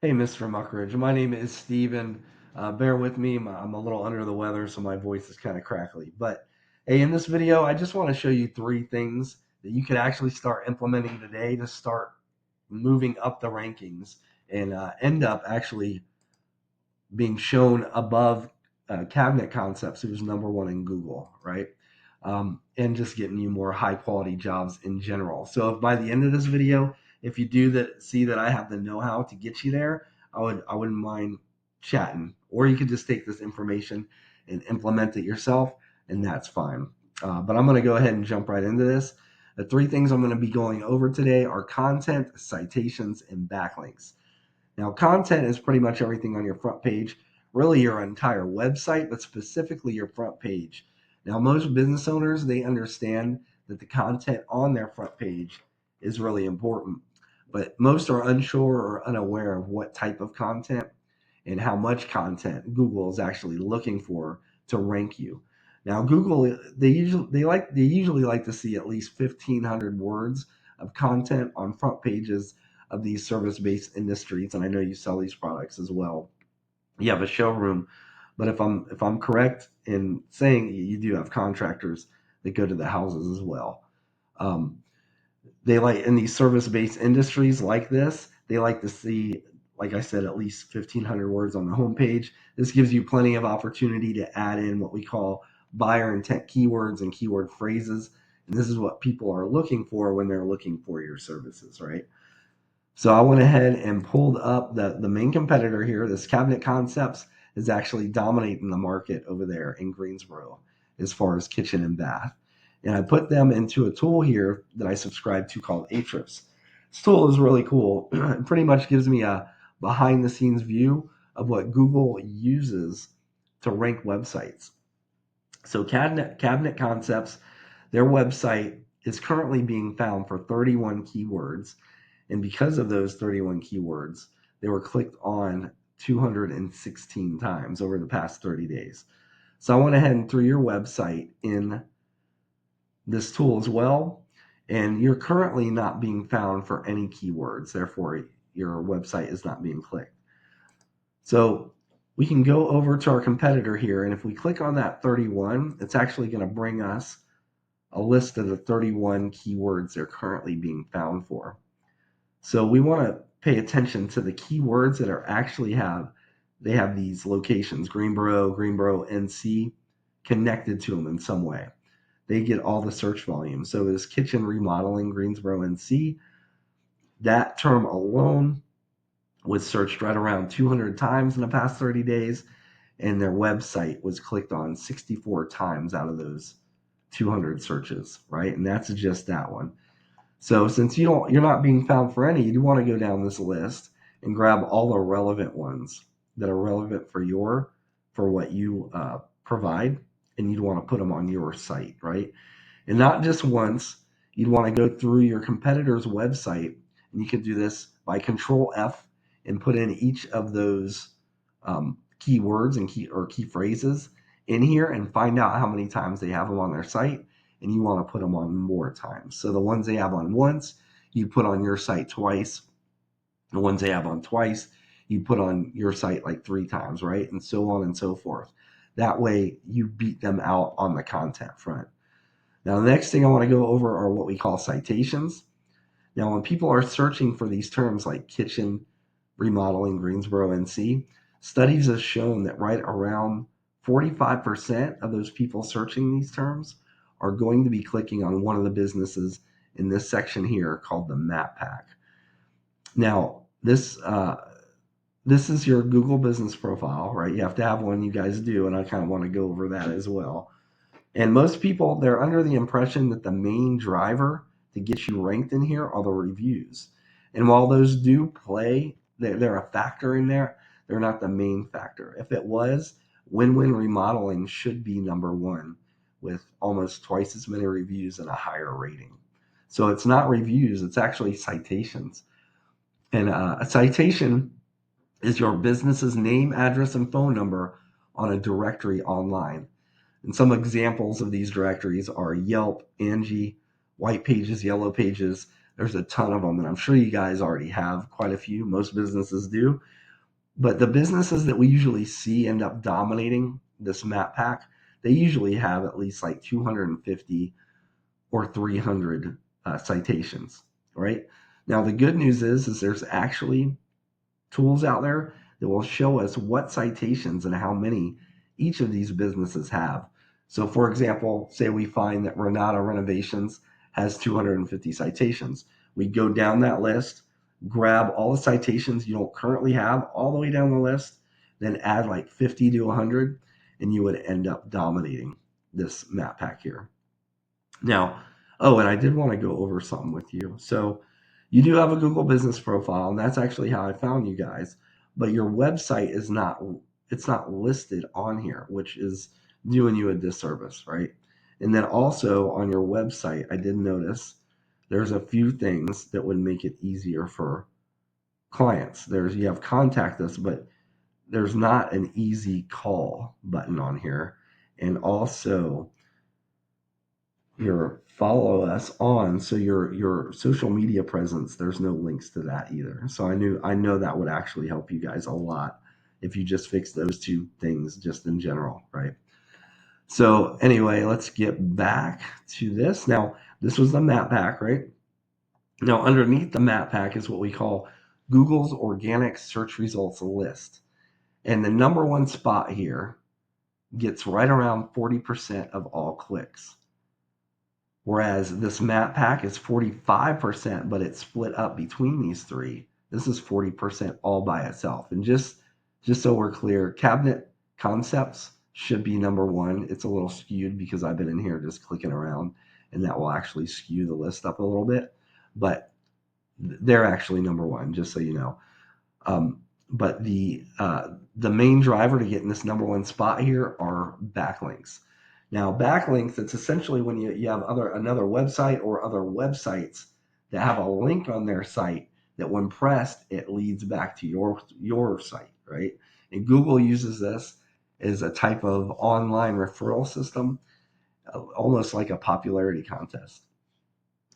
Hey, Mr. Muckridge. My name is Steven. Bear with me. I'm a little under the weather, so my voice is kind of crackly. But hey, in this video, I just want to show you three things that you could actually start implementing today to start moving up the rankings and end up actually being shown above Cabinet Concepts, who's number one in Google, right? And just getting you more high quality jobs in general. So if by the end of this video, if you do that, see that I have the know-how to get you there, I wouldn't mind chatting. Or you could just take this information and implement it yourself, and that's fine. But I'm going to go ahead and jump right into this. The three things I'm going to be going over today are content, citations, and backlinks. Now, content is pretty much everything on your front page, really your entire website, but specifically your front page. Now, most business owners, they understand that the content on their front page is really important, but most are unsure or unaware of what type of content and how much content Google is actually looking for to rank you. Now, Google, they usually like to see at least 1,500 words of content on front pages of these service-based industries, and I know you sell these products as well. You have a showroom, but if I'm correct in saying you do have contractors that go to the houses as well. Um, they like in these service-based industries like this, they like to see, like I said, at least 1,500 words on the homepage. This gives you plenty of opportunity to add in what we call buyer intent keywords and keyword phrases. And this is what people are looking for when they're looking for your services, right? So I went ahead and pulled up the main competitor here. This Cabinet Concepts is actually dominating the market over there in Greensboro as far as kitchen and bath. And I put them into a tool here that I subscribe to called Ahrefs. This tool is really cool. It pretty much gives me a behind the scenes view of what Google uses to rank websites. So Cabinet Concepts, their website is currently being found for 31 keywords, and because of those 31 keywords, they were clicked on 216 times over the past 30 days. So I went ahead and threw your website in this tool as well, and you're currently not being found for any keywords. Therefore, your website is not being clicked. So we can go over to our competitor here, and if we click on that 31, it's actually going to bring us a list of the 31 keywords they're currently being found for. So we want to pay attention to the keywords that are actually they have these locations, Greensboro, NC, connected to them in some way. They get all the search volume. So this kitchen remodeling, Greensboro, NC, that term alone was searched right around 200 times in the past 30 days, and their website was clicked on 64 times out of those 200 searches, right? And that's just that one. So since you're not being found for any, you want to go down this list and grab all the relevant ones that are relevant for what you provide, and you'd want to put them on your site, right? And not just once. You'd want to go through your competitor's website, and you could do this by Control F and put in each of those keywords and key phrases in here and find out how many times they have them on their site, and you want to put them on more times. So the ones they have on once, you put on your site twice. The ones they have on twice, you put on your site like 3 times, right? And so on and so forth. That way you beat them out on the content front. Now, the next thing I want to go over are what we call citations. Now, when people are searching for these terms like kitchen, remodeling, Greensboro, NC, studies have shown that right around 45% of those people searching these terms are going to be clicking on one of the businesses in this section here called the map pack. Now, this is your Google business profile, right? You have to have one, you guys do, and I kind of want to go over that as well. And most people, they're under the impression that the main driver to get you ranked in here are the reviews. And while those do play, they're a factor in there, they're not the main factor. If it was, Win-Win Remodeling should be number one with almost twice as many reviews and a higher rating. So it's not reviews, it's actually citations. And a citation is your business's name, address, and phone number on a directory online. And some examples of these directories are Yelp, Angie, White Pages, Yellow Pages. There's a ton of them, and I'm sure you guys already have quite a few. Most businesses do. But the businesses that we usually see end up dominating this map pack, they usually have at least like 250 or 300 citations, right? Now, the good news is there's actually tools out there that will show us what citations and how many each of these businesses have. So, for example, say we find that Renata Renovations has 250 citations. We go down that list, grab all the citations you don't currently have all the way down the list, then add like 50 to 100, and you would end up dominating this map pack here. Now, oh, and I did want to go over something with you. So you do have a Google business profile, and that's actually how I found you guys, but your website is not, it's not listed on here, which is doing you a disservice, right? And then also on your website, I did notice there's a few things that would make it easier for clients. There's, you have contact us, but there's not an easy call button on here. And also your follow us on, so your social media presence, there's no links to that either. So I know that would actually help you guys a lot if you just fix those two things just in general, right? So anyway, let's get back to this. Now, this was the map pack, right? Now, underneath the map pack is what we call Google's organic search results list. And the number one spot here gets right around 40% of all clicks. Whereas this map pack is 45%, but it's split up between these three. This is 40% all by itself. And just so we're clear, cabinet concepts should be number one. It's a little skewed because I've been in here just clicking around, and that will actually skew the list up a little bit. But they're actually number one, just so you know. But the main driver to get in this number one spot here are backlinks. Now, backlinks, it's essentially when you have another website or other websites that have a link on their site that when pressed, it leads back to your site, right? And Google uses this as a type of online referral system, almost like a popularity contest.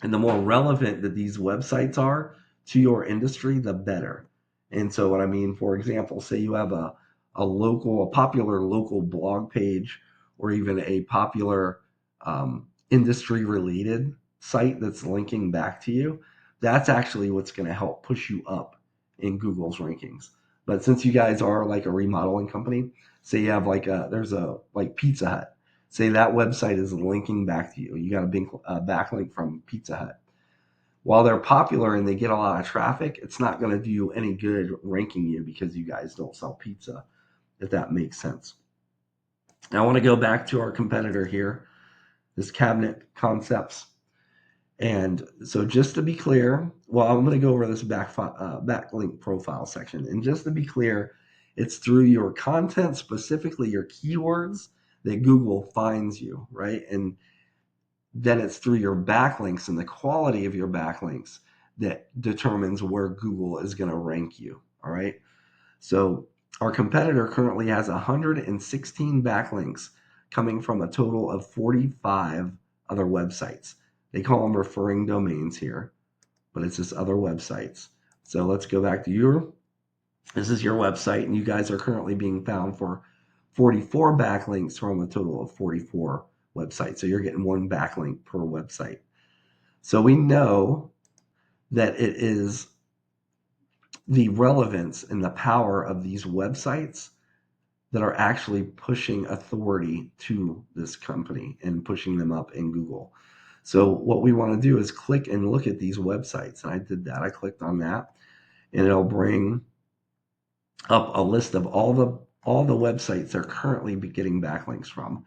And the more relevant that these websites are to your industry, the better. And so what I mean, for example, say you have a popular local blog page, or even a popular industry related site that's linking back to you, that's actually what's going to help push you up in Google's rankings. But since you guys are like a remodeling company, say you have there's a like Pizza Hut, say that website is linking back to you. You got a big backlink from Pizza Hut. While they're popular and they get a lot of traffic, it's not going to do you any good ranking you because you guys don't sell pizza, if that makes sense. Now I want to go back to our competitor here, this Cabinet Concepts. And so just to be clear, well, I'm going to go over this backlink profile section. And just to be clear, it's through your content, specifically your keywords, that Google finds you, right? And then it's through your backlinks and the quality of your backlinks that determines where Google is going to rank you, all right? So our competitor currently has 116 backlinks coming from a total of 45 other websites. They call them referring domains here, but it's just other websites. So let's go back to this is your website, and you guys are currently being found for 44 backlinks from a total of 44 websites. So you're getting one backlink per website. So we know that it is the relevance and the power of these websites that are actually pushing authority to this company and pushing them up in Google. So what we want to do is click and look at these websites. And I did that. I clicked on that, and it'll bring up a list of all the websites they're currently getting backlinks from.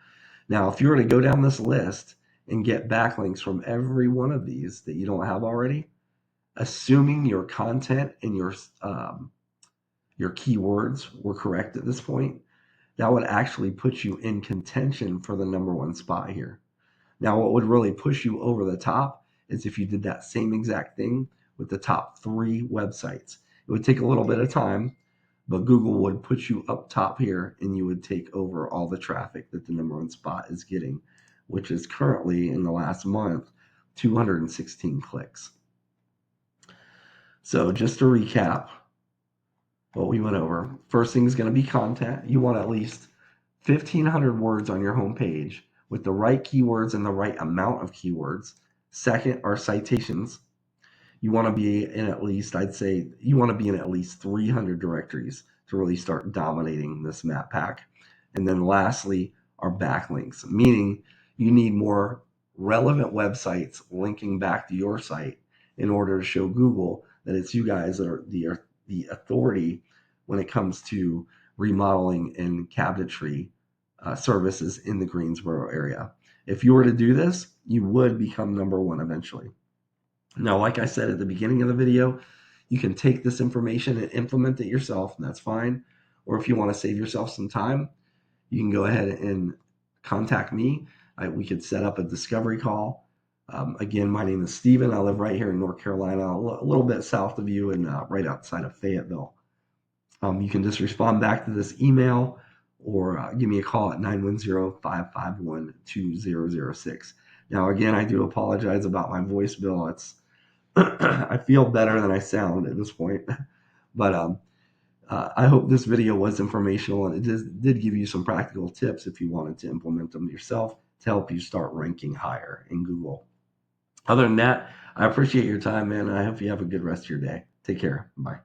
Now, if you were to go down this list and get backlinks from every one of these that you don't have already, assuming your content and your keywords were correct at this point, that would actually put you in contention for the number one spot here. Now, what would really push you over the top is if you did that same exact thing with the top 3 websites. It would take a little bit of time, but Google would put you up top here, and you would take over all the traffic that the number one spot is getting, which is currently, in the last month, 216 clicks. So just to recap what we went over, first thing is going to be content. You want at least 1,500 words on your homepage with the right keywords and the right amount of keywords. Second are citations. You want to be in at least, I'd say, you want to be in at least 300 directories to really start dominating this map pack. And then lastly are backlinks, meaning you need more relevant websites linking back to your site in order to show Google that it's you guys that are the authority when it comes to remodeling and cabinetry services in the Greensboro area. If you were to do this, you would become number one eventually. Now, like I said at the beginning of the video, you can take this information and implement it yourself, and that's fine. Or if you want to save yourself some time, you can go ahead and contact me. We could set up a discovery call. Again, my name is Steven. I live right here in North Carolina, a little bit south of you and right outside of Fayetteville. You can just respond back to this email or give me a call at 910-551-2006. Now, again, I do apologize about my voice, Bill. It's I feel better than I sound at this point, but I hope this video was informational and it did give you some practical tips if you wanted to implement them yourself to help you start ranking higher in Google. Other than that, I appreciate your time, man. And I hope you have a good rest of your day. Take care. Bye.